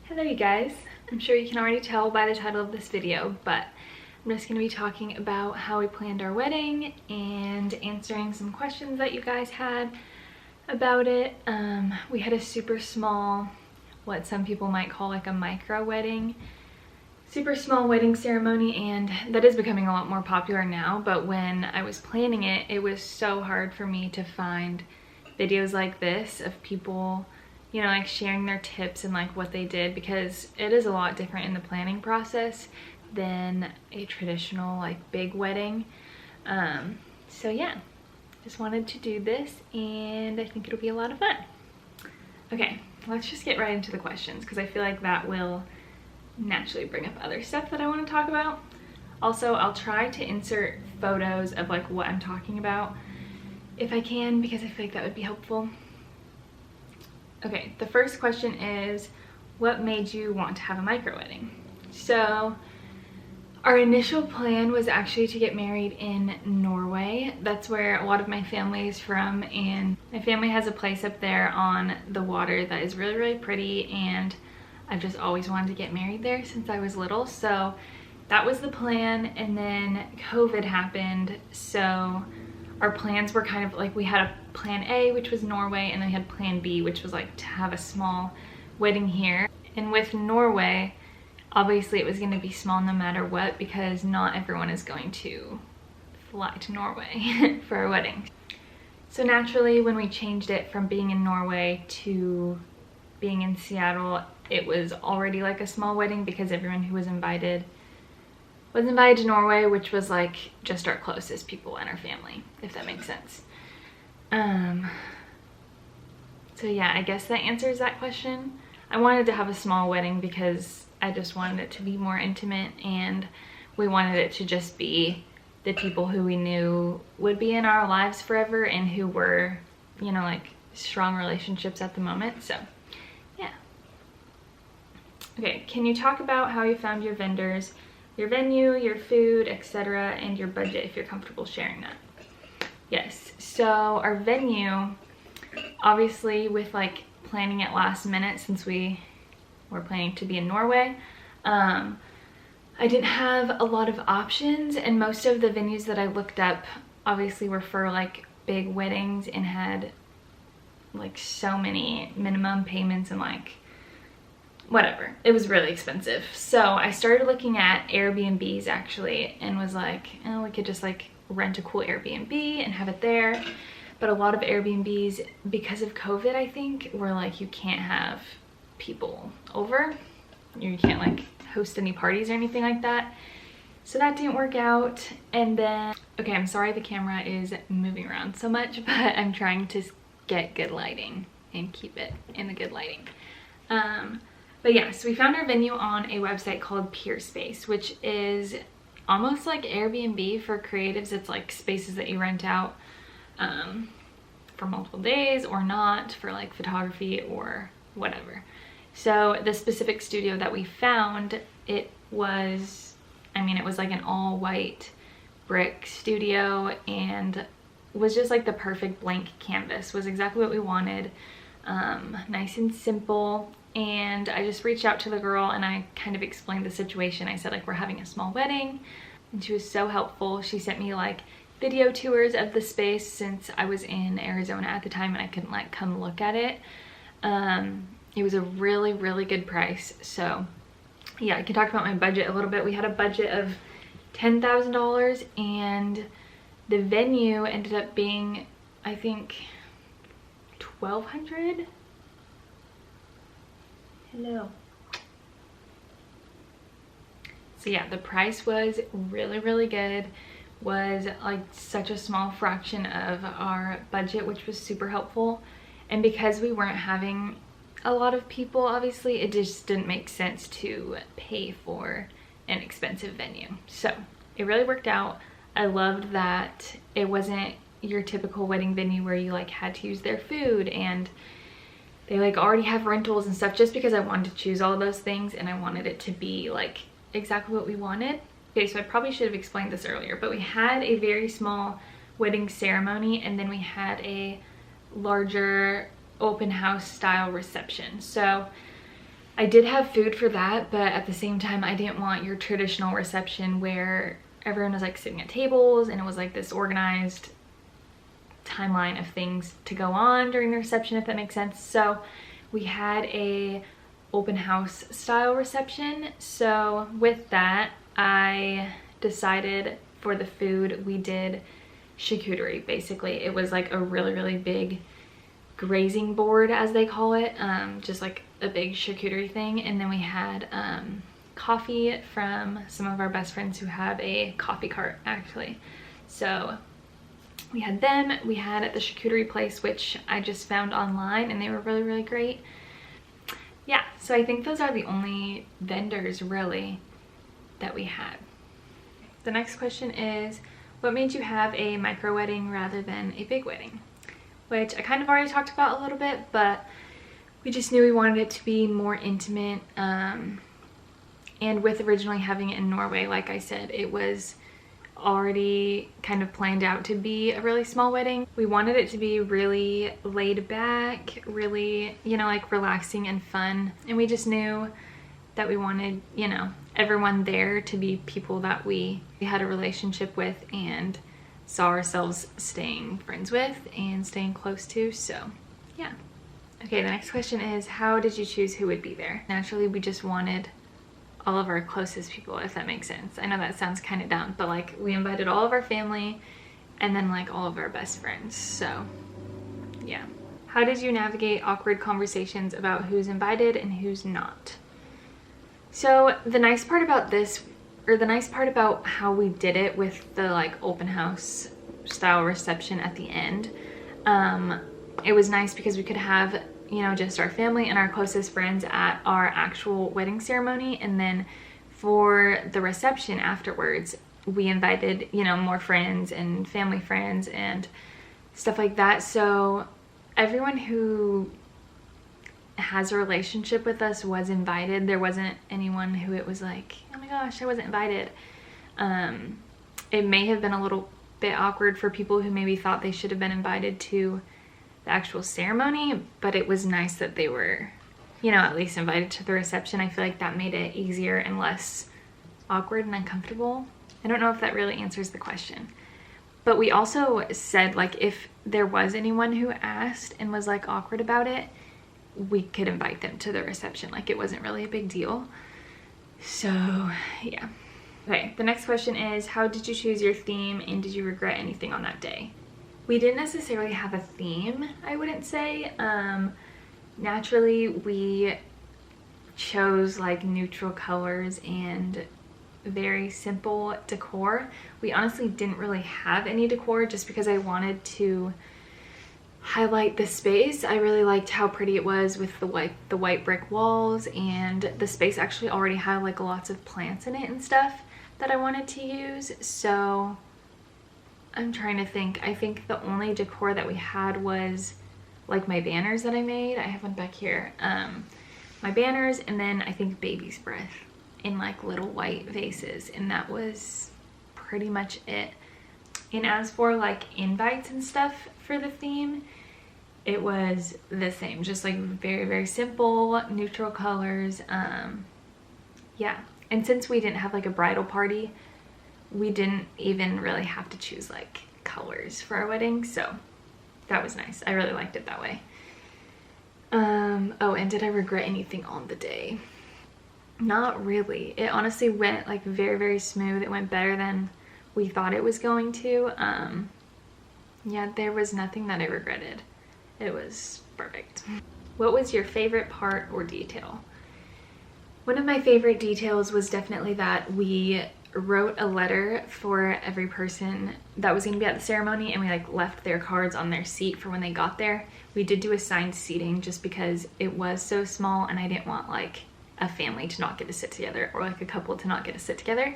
Hello you guys. I'm sure you can already tell by the title of this video, but I'm just going to be talking about how we planned our wedding and answering some questions that you guys had about it. We had a super small, what some people might call like a micro wedding, super small wedding ceremony, and that is becoming a lot more popular now, but when I was planning it, it was so hard for me to find videos like this of people, you know, like sharing their tips and like what they did, because it is a lot different in the planning process than a traditional like big wedding. So yeah, just wanted to do this and I think it'll be a lot of fun. Okay, let's just get right into the questions because I feel like that will naturally bring up other stuff that I want to talk about. Also, I'll try to insert photos of like what I'm talking about if I can, because I feel like that would be helpful. Okay, the first question is, what made you want to have a micro wedding? So our initial plan was actually to get married in Norway. That's where a lot of my family is from, and my family has a place up there on the water that is really, really pretty, and I've just always wanted to get married there since I was little. So that was the plan, and then COVID happened, so our plans were kind of like, we had a plan A, which was Norway, and then we had plan B, which was like to have a small wedding here. And with Norway, obviously it was going to be small no matter what, because not everyone is going to fly to Norway for a wedding. So naturally, when we changed it from being in Norway to being in Seattle, it was already like a small wedding because everyone who was invited to Norway, which was like just our closest people and our family, if that makes sense. So yeah, I guess that answers that question. I wanted to have a small wedding because I just wanted it to be more intimate, and we wanted it to just be the people who we knew would be in our lives forever and who were, you know, like strong relationships at the moment. So yeah. Okay, can you talk about how you found your vendors, your venue, your food, etc., and your budget if you're comfortable sharing that? Yes, so our venue, obviously with like planning it last minute, since we were planning to be in Norway, I didn't have a lot of options, and most of the venues that I looked up obviously were for like big weddings and had like so many minimum payments and like whatever. It was really expensive. So I started looking at Airbnbs actually, and was like, oh, we could just like rent a cool Airbnb and have it there. But a lot of Airbnbs, because of COVID, I think, were like, you can't have people over. You can't like host any parties or anything like that. So that didn't work out. And then, okay, I'm sorry the camera is moving around so much, but I'm trying to get good lighting and keep it in the good lighting. But yeah, so we found our venue on a website called Peerspace, which is almost like Airbnb for creatives. It's like spaces that you rent out for multiple days or not, for like photography or whatever. So the specific studio that we found, it was like an all white brick studio, and was just like the perfect blank canvas. Was exactly what we wanted. Nice and simple. And I just reached out to the girl and I kind of explained the situation. I said like, we're having a small wedding, and she was so helpful. She sent me like video tours of the space, since I was in Arizona at the time and I couldn't like come look at it. It was a really, really good price. So yeah, I can talk about my budget a little bit. We had a budget of $10,000, and the venue ended up being, I think, $1,200. Hello. So yeah, the price was really, really good. Was like such a small fraction of our budget, which was super helpful. And because we weren't having a lot of people, obviously it just didn't make sense to pay for an expensive venue. So it really worked out. I loved that it wasn't your typical wedding venue where you like had to use their food and they like already have rentals and stuff, just because I wanted to choose all of those things and I wanted it to be like exactly what we wanted. Okay, so I probably should have explained this earlier, but we had a very small wedding ceremony, and then we had a larger open house style reception. So I did have food for that, but at the same time, I didn't want your traditional reception where everyone was like sitting at tables and it was like this organized timeline of things to go on during the reception, if that makes sense. So we had a open house style reception. So with that, I decided for the food, we did charcuterie. Basically, it was like a really big grazing board, as they call it, just like a big charcuterie thing. And then we had coffee from some of our best friends who have a coffee cart, actually. So we had them. We had at the charcuterie place, which I just found online, and they were really great. Yeah, so I think those are the only vendors really that we had. The next question is, what made you have a micro wedding rather than a big wedding? Which I kind of already talked about a little bit, but we just knew we wanted it to be more intimate. And with originally having it in Norway, like I said, it was already kind of planned out to be a really small wedding. We wanted it to be really laid back, really, you know, like relaxing and fun. And we just knew that we wanted, you know, everyone there to be people that we had a relationship with and saw ourselves staying friends with and staying close to. So yeah. Okay, the next question is, how did you choose who would be there? Naturally, we just wanted all of our closest people, if that makes sense. I know that sounds kind of dumb, but like we invited all of our family and then like all of our best friends. So yeah. How did you navigate awkward conversations about who's invited and who's not? So the nice part about this, or the nice part about how we did it with the like open house style reception at the end, it was nice because we could have, you know, just our family and our closest friends at our actual wedding ceremony, and then for the reception afterwards we invited, you know, more friends and family friends and stuff like that. So everyone who has a relationship with us was invited. There wasn't anyone who it was like, oh my gosh, I wasn't invited. It may have been a little bit awkward for people who maybe thought they should have been invited to the actual ceremony, but it was nice that they were, you know, at least invited to the reception. I feel like that made it easier and less awkward and uncomfortable. I don't know if that really answers the question. But we also said, like, if there was anyone who asked and was like awkward about it, we could invite them to the reception. Like, it wasn't really a big deal. So yeah. Okay, the next question is, how did you choose your theme and did you regret anything on that day? We didn't necessarily have a theme, I wouldn't say. Naturally, we chose like neutral colors and very simple decor. We honestly didn't really have any decor just because I wanted to highlight the space. I really liked how pretty it was with the white brick walls, and the space actually already had like lots of plants in it and stuff that I wanted to use. So I'm trying to think. I think the only decor that we had was like my banners that I made. I have one back here. My banners, and then I think baby's breath in like little white vases, and that was pretty much it. And as for like invites and stuff for the theme, it was the same, just like very simple neutral colors. Yeah, and since we didn't have like a bridal party, we didn't even really have to choose like colors for our wedding, so that was nice. I really liked it that way. Oh, and did I regret anything on the day? Not really. It honestly went like very smooth. It went better than we thought it was going to. Yeah, there was nothing that I regretted. It was perfect. What was your favorite part or detail? One of my favorite details was definitely that we wrote a letter for every person that was going to be at the ceremony, and we like left their cards on their seat for when they got there. We did do assigned seating just because it was so small and I didn't want like a family to not get to sit together or like a couple to not get to sit together.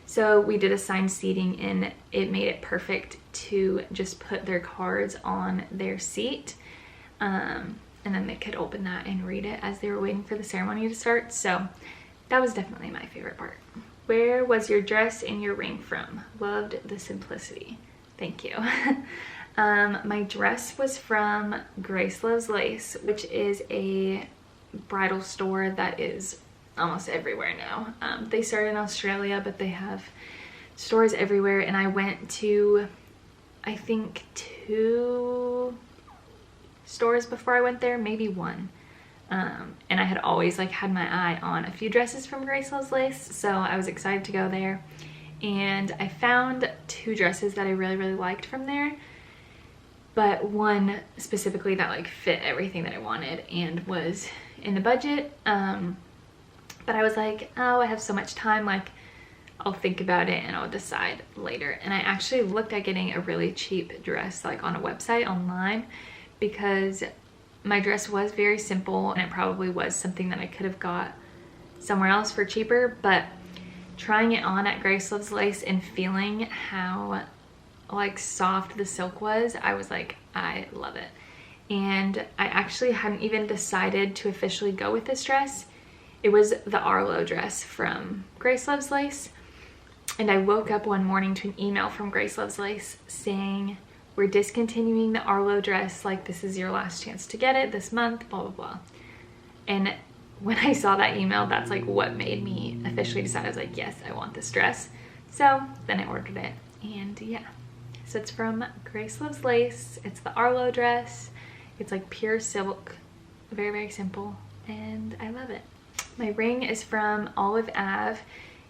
So we did assigned seating, and it made it perfect to just put their cards on their seat, and then they could open that and read it as they were waiting for the ceremony to start. So that was definitely my favorite part. Where was your dress and your ring from? Loved the simplicity. Thank you. My dress was from Grace Loves Lace, which is a bridal store that is almost everywhere now. They started in Australia, but they have stores everywhere, and I went to, I think, 2 stores before I went there, maybe 1. And I had always like had my eye on a few dresses from Grace Loves Lace, so I was excited to go there. And I found 2 dresses that I really liked from there, but one specifically that like fit everything that I wanted and was in the budget. But I was like, oh, I have so much time, like I'll think about it and I'll decide later. And I actually looked at getting a really cheap dress like on a website online, because my dress was very simple and it probably was something that I could have got somewhere else for cheaper. But trying it on at Grace Loves Lace and feeling how like soft the silk was, I was like, I love it. And I actually hadn't even decided to officially go with this dress. It was the Arlo dress from Grace Loves Lace. And I woke up one morning to an email from Grace Loves Lace saying, we're discontinuing the Arlo dress, like this is your last chance to get it this month, blah, blah, blah. And when I saw that email, that's like what made me officially decide. I was like, yes, I want this dress. So then I ordered it, and yeah. So it's from Grace Loves Lace. It's the Arlo dress. It's like pure silk, very simple, and I love it. My ring is from Olive Ave,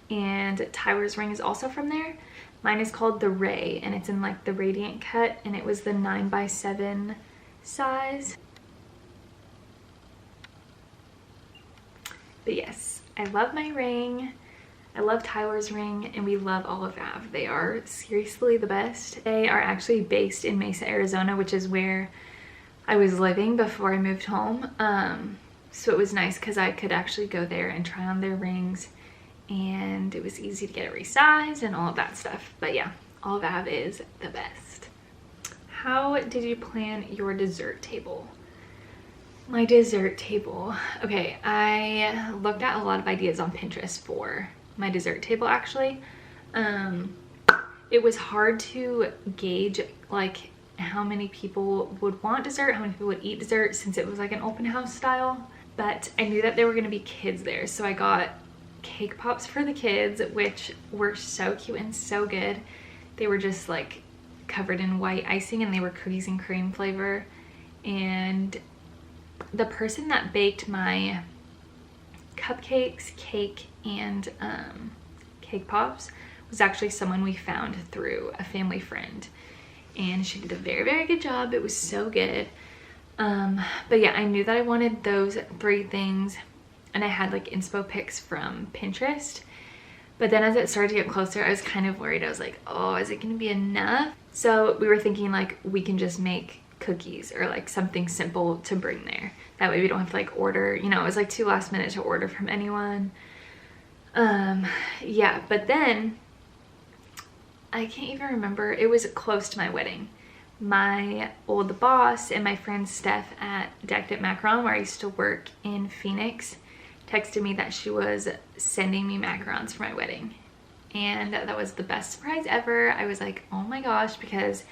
and Tyler's ring is also from there. Mine is called the Ray, and it's in like the radiant cut, and it was the 9x7 size. But yes, I love my ring. I love Tyler's ring, and we love Olive Ave. They are seriously the best. They are actually based in Mesa, Arizona, which is where I was living before I moved home. So it was nice because I could actually go there and try on their rings, and it was easy to get it resized and all of that stuff. But yeah, Olive Ave is the best. How did you plan your dessert table? My dessert table. Okay, I looked at a lot of ideas on Pinterest for my dessert table actually. It was hard to gauge like how many people would want dessert, how many people would eat dessert, since it was like an open house style. But I knew that there were gonna be kids there, so I got cake pops for the kids, which were so cute and so good. They were just like covered in white icing, and they were cookies and cream flavor. And the person that baked my cupcakes, cake, and cake pops was actually someone we found through a family friend, and she did a very good job. It was so good. But yeah, I knew that I wanted those 3 things, and I had like inspo pics from Pinterest. But then as it started to get closer, I was kind of worried. I was like, oh, is it gonna be enough? So we were thinking like we can just make cookies or like something simple to bring there. That way we don't have to like order, you know, it was like too last minute to order from anyone. Yeah, but then I can't even remember. It was close to my wedding. My old boss and my friend Steph at Decked at Macaron, where I used to work in Phoenix, texted me that she was sending me macarons for my wedding. And that was the best surprise ever. I was like, oh my gosh, because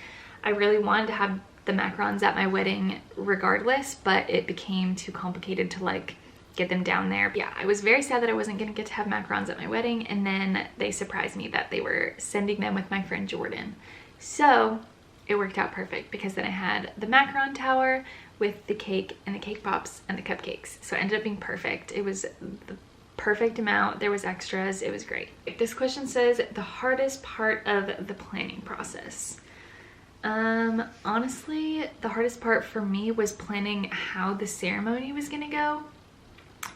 I really wanted to have the macarons at my wedding regardless, but it became too complicated to like get them down there. Yeah, I was very sad that I wasn't gonna get to have macarons at my wedding, and then they surprised me that they were sending them with my friend Jordan. So it worked out perfect, because then I had the macaron tower with the cake and the cake pops and the cupcakes. So it ended up being perfect. It was the perfect amount. There was extras. It was great. This question says, the hardest part of the planning process. Honestly, the hardest part for me was planning how the ceremony was gonna go,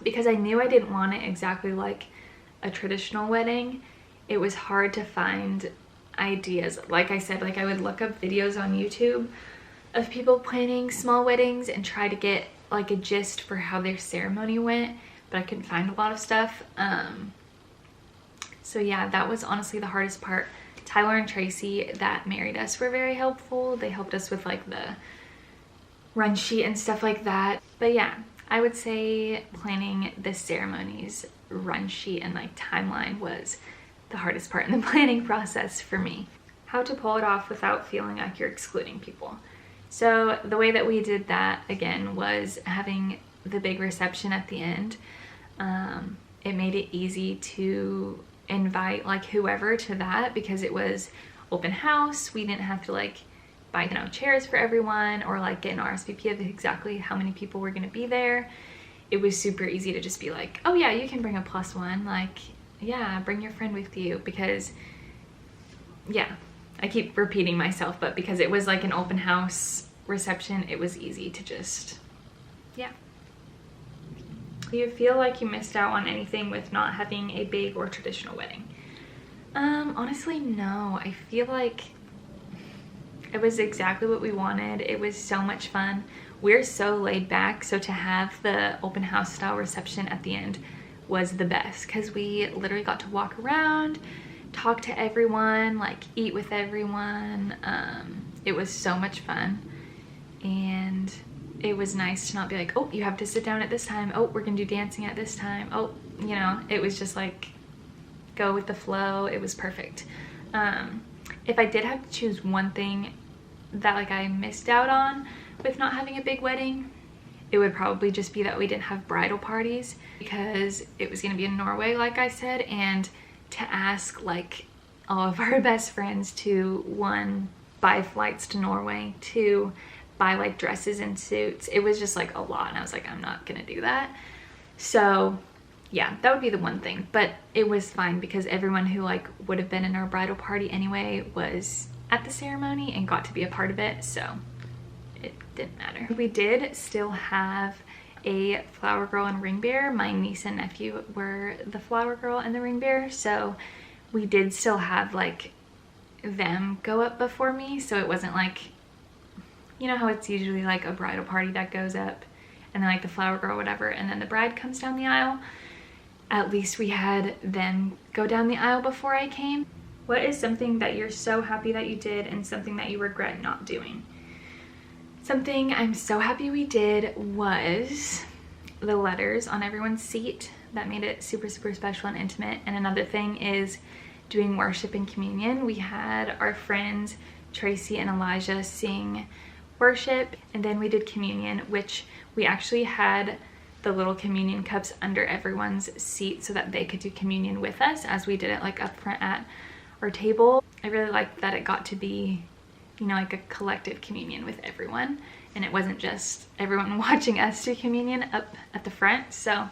because I knew I didn't want it exactly like a traditional wedding. It was hard to find ideas. Like I said, like I would look up videos on YouTube of people planning small weddings and try to get like a gist for how their ceremony went, but I couldn't find a lot of stuff. So yeah, that was honestly the hardest part. Tyler and Tracy that married us were very helpful. They helped us with like the run sheet and stuff like that. But yeah, I would say planning the ceremony's run sheet and like timeline was the hardest part in the planning process for me. How to pull it off without feeling like you're excluding people. So the way that we did that again was having the big reception at the end, it made it easy to invite like whoever to that, because it was open house. We didn't have to like buy, you know, chairs for everyone or like get an RSVP of exactly how many people were gonna be there. It was super easy to just be like, oh yeah, you can bring a +1, like, yeah, bring your friend with you, because yeah, I keep repeating myself, but because it was like an open house reception, it was easy to just, yeah. Do you feel like you missed out on anything with not having a big or traditional wedding? Honestly, no. I feel like it was exactly what we wanted. It was so much fun. We're so laid back, so to have the open house style reception at the end was the best, because we literally got to walk around, talk to everyone, like eat with everyone. It was so much fun, and it was nice to not be like, oh, you have to sit down at this time, oh, we're gonna do dancing at this time, oh, you know, it was just like go with the flow. It was perfect. If I did have to choose one thing that like I missed out on with not having a big wedding, it would probably just be that we didn't have bridal parties, because it was gonna be in Norway, like I said, and to ask like all of our best friends to, one, buy flights to Norway, two, buy like dresses and suits, it was just like a lot, and I was like, I'm not gonna do that. So yeah, that would be the one thing, but it was fine because everyone who like would have been in our bridal party anyway was at the ceremony and got to be a part of it, so it didn't matter. We did still have a flower girl and ring bearer. My niece and nephew were the flower girl and the ring bearer, so we did still have like them go up before me, so it wasn't like, you know how it's usually like a bridal party that goes up and then like the flower girl, whatever, and then the bride comes down the aisle. At least we had them go down the aisle before I came. What is something that you're so happy that you did and something that you regret not doing? Something I'm so happy we did was the letters on everyone's seat. That made it super, super special and intimate. And another thing is doing worship and communion. We had our friends Tracy and Elijah sing worship, and then we did communion, which we actually had the little communion cups under everyone's seat so that they could do communion with us as we did it like up front at our table. I really liked that it got to be, you know, like a collective communion with everyone, and it wasn't just everyone watching us do communion up at the front, so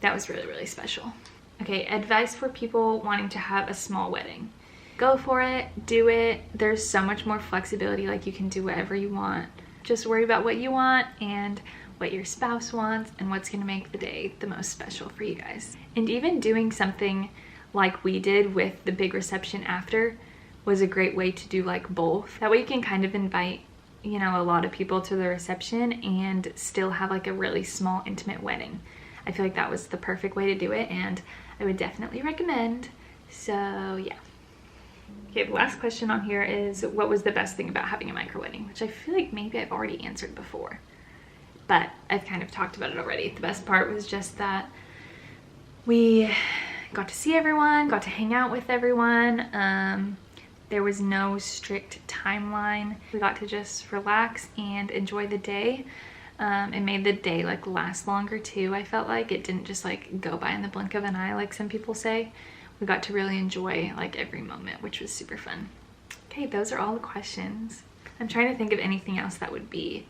that was really, really special. Okay, advice for people wanting to have a small wedding. Go for it, do it. There's so much more flexibility, like you can do whatever you want. Just worry about what you want and what your spouse wants and what's gonna make the day the most special for you guys. And even doing something like we did with the big reception after was a great way to do like both. That way you can kind of invite, you know, a lot of people to the reception and still have like a really small intimate wedding. I feel like that was the perfect way to do it, and I would definitely recommend. So yeah. Okay, the last question on here is, what was the best thing about having a micro wedding? Which I feel like maybe I've already answered before, but I've kind of talked about it already. The best part was just that we got to see everyone, got to hang out with everyone. There was no strict timeline. We got to just relax and enjoy the day. It made the day like last longer too. I felt like it didn't just like go by in the blink of an eye like some people say. We got to really enjoy like every moment, which was super fun. Okay, those are all the questions. I'm trying to think of anything else that would be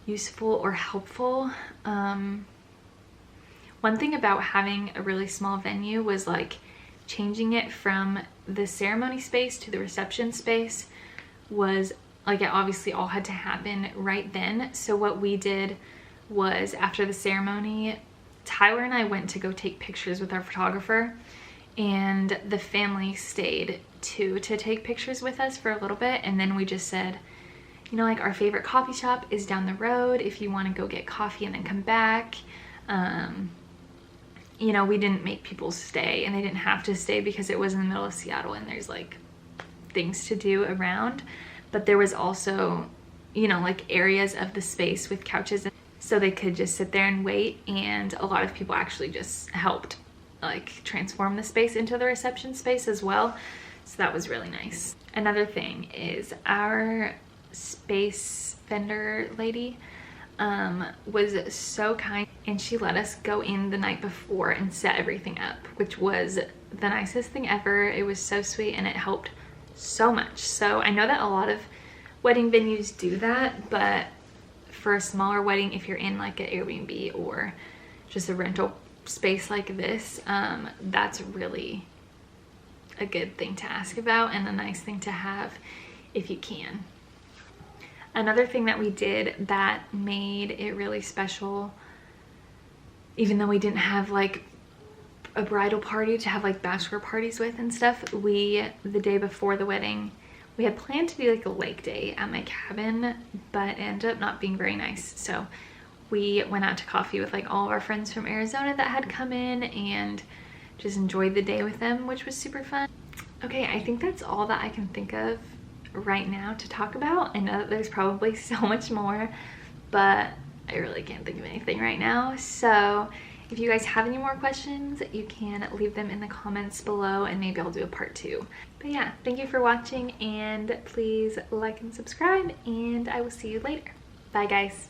useful or helpful. One thing about having a really small venue was like changing it from the ceremony space to the reception space was like, it obviously all had to happen right then. So what we did was, after the ceremony, Tyler and I went to go take pictures with our photographer, and the family stayed too to take pictures with us for a little bit. And then we just said, you know, like, our favorite coffee shop is down the road if you want to go get coffee and then come back. You know, we didn't make people stay, and they didn't have to stay because it was in the middle of Seattle and there's like things to do around. But there was also, you know, like areas of the space with couches, so they could just sit there and wait. And a lot of people actually just helped like transform the space into the reception space as well. So that was really nice. Another thing is, our space vendor lady was so kind. and she let us go in the night before and set everything up, which was the nicest thing ever. It was so sweet and it helped so much. So I know that a lot of wedding venues do that, but for a smaller wedding, if you're in like an Airbnb or just a rental space like this, that's really a good thing to ask about and a nice thing to have if you can. Another thing that we did that made it really special, even though we didn't have like a bridal party to have like bachelor parties with and stuff, the day before the wedding, we had planned to do like a lake day at my cabin, but it ended up not being very nice. So we went out to coffee with like all of our friends from Arizona that had come in and just enjoyed the day with them, which was super fun. Okay, I think that's all that I can think of right now to talk about. I know that there's probably so much more, but I really can't think of anything right now. So if you guys have any more questions, you can leave them in the comments below and maybe I'll do a part 2. But yeah, thank you for watching, and please like and subscribe, and I will see you later. Bye guys.